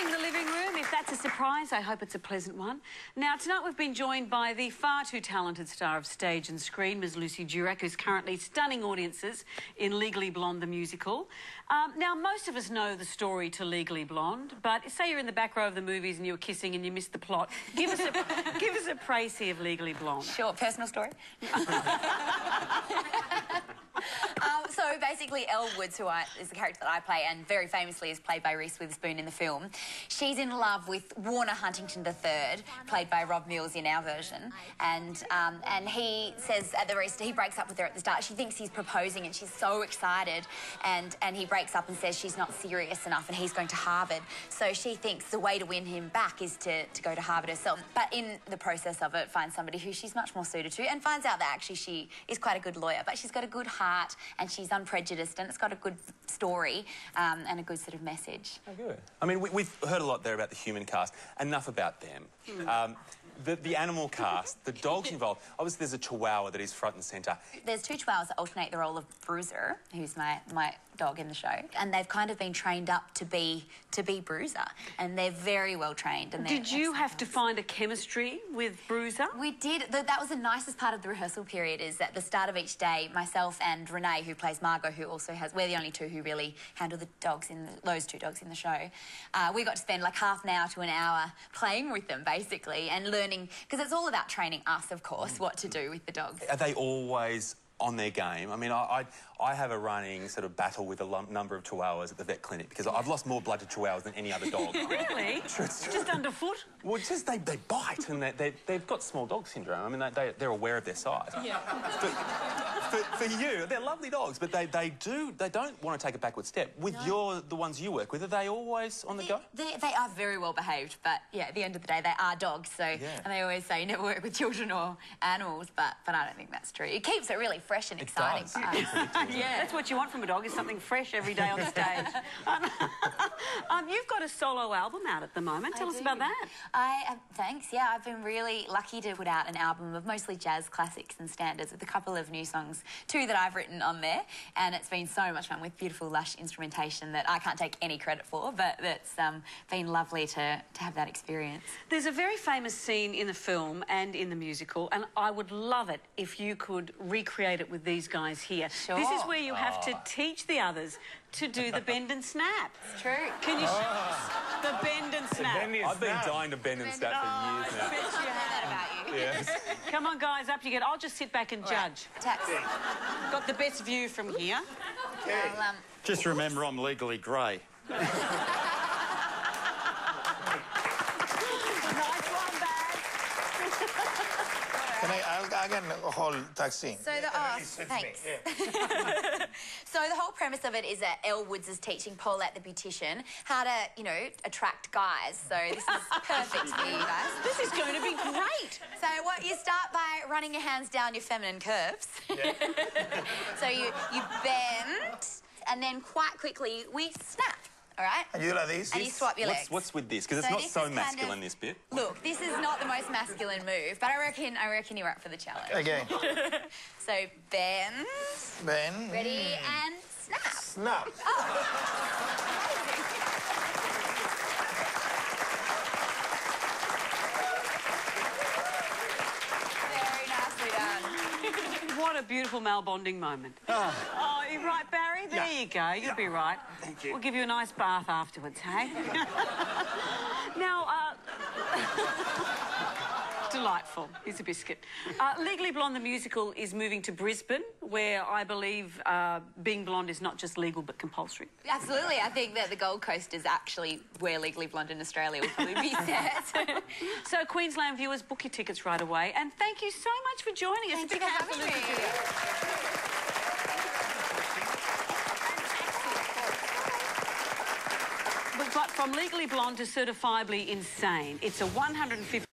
Leaving the living room, if that's a surprise, I hope it's a pleasant one. Now, tonight we've been joined by the far too talented star of stage and screen, Ms. Lucy Durack, who's currently stunning audiences in Legally Blonde, the musical. Now, most of us know the story to Legally Blonde, but say you're in the back row of the movies and you're kissing and you missed the plot. Give us a précis of Legally Blonde. Sure, personal story. So basically, Elle Woods, who is the character that I play, and very famously is played by Reese Witherspoon in the film, she's in love with Warner Huntington III, played by Rob Mills in our version, and he says at the very start, he breaks up with her at the start. She thinks he's proposing and she's so excited, and he breaks up and says she's not serious enough and he's going to Harvard. So she thinks the way to win him back is to go to Harvard herself. But in the process of it, finds somebody who she's much more suited to, and finds out that actually she is quite a good lawyer, but she's got a good heart and she's unprejudiced, and it's got a good story and a good sort of message. Oh, good. I mean, we've heard a lot there about the human cast. Enough about them. The animal cast, the dogs involved. Obviously, there's a Chihuahua that is front and centre. There's two Chihuahuas that alternate the role of Bruiser, who's my dog in the show, and they've kind of been trained up to be Bruiser, and they're very well trained. And did you have to find a chemistry with Bruiser? We did. That was the nicest part of the rehearsal period, is at the start of each day, myself and Renee, who plays Margot, who also has... We're the only two who really handle the dogs those two dogs in the show. We got to spend like half an hour to an hour playing with them, basically, and learning, because it's all about training us, of course, what to do with the dogs. Are they always on their game? I mean, I have a running sort of battle with a number of Chihuahuas at the vet clinic because I've lost more blood to Chihuahuas than any other dog. Really? Just underfoot? Well, just they bite, and they've got small dog syndrome. I mean, they're aware of their size. Yeah. For you, they're lovely dogs, but they don't want to take a backward step. With the ones you work with, are they always on the go? They are very well behaved, but yeah, at the end of the day, they are dogs. So, and they always say you never work with children or animals, but I don't think that's true. It keeps it really fresh and exciting for us. Yeah, that's what you want from a dog, is something fresh every day on the stage. You've got a solo album out at the moment. Tell us about that. Thanks. Yeah, I've been really lucky to put out an album of mostly jazz classics and standards with a couple of new songs, two that I've written on there, and it's been so much fun with beautiful, lush instrumentation that I can't take any credit for, but it's been lovely to have that experience. There's a very famous scene in the film and in the musical, and I would love it if you could recreate it with these guys here. Sure. This is where you have to teach the others to do the bend and snap. It's true. Can you show us the bend and snap? I've been dying to bend and snap for years now. I bet you have. About you. Yes. Come on, guys, up you get. I'll just sit back and judge. Right. Got the best view from here. Okay. Well, just remember, I'm legally grey. Nice one, Baz. Can I again hold taxi? So thanks. So the whole premise of it is that Elle Woods is teaching Paulette the beautician how to, you know, attract guys. So this is perfect for you guys. This is going to be great. So what you start by running your hands down your feminine curves. Yeah. So you bend, and then quite quickly we snap. All right? And you do like this? And you swap your legs. What's with this? Because it's not so masculine, this bit. Look, this is not the most masculine move, but I reckon you're up for the challenge. Okay. So bend. Bend. Ready, and snap. Snap. Very nicely done. What a beautiful male bonding moment. Oh, you right, Barry? There you go. You'll be right. Thank you. We'll give you a nice bath afterwards, hey? Now, delightful. Here's a biscuit. Legally Blonde, the musical, is moving to Brisbane, where I believe being blonde is not just legal but compulsory. Absolutely. I think that the Gold Coast is actually where Legally Blonde in Australia will probably be set. So, Queensland viewers, book your tickets right away. And thank you so much for joining us. Thank you for having me. But from Legally Blonde to Certifiably Insane, it's a 150...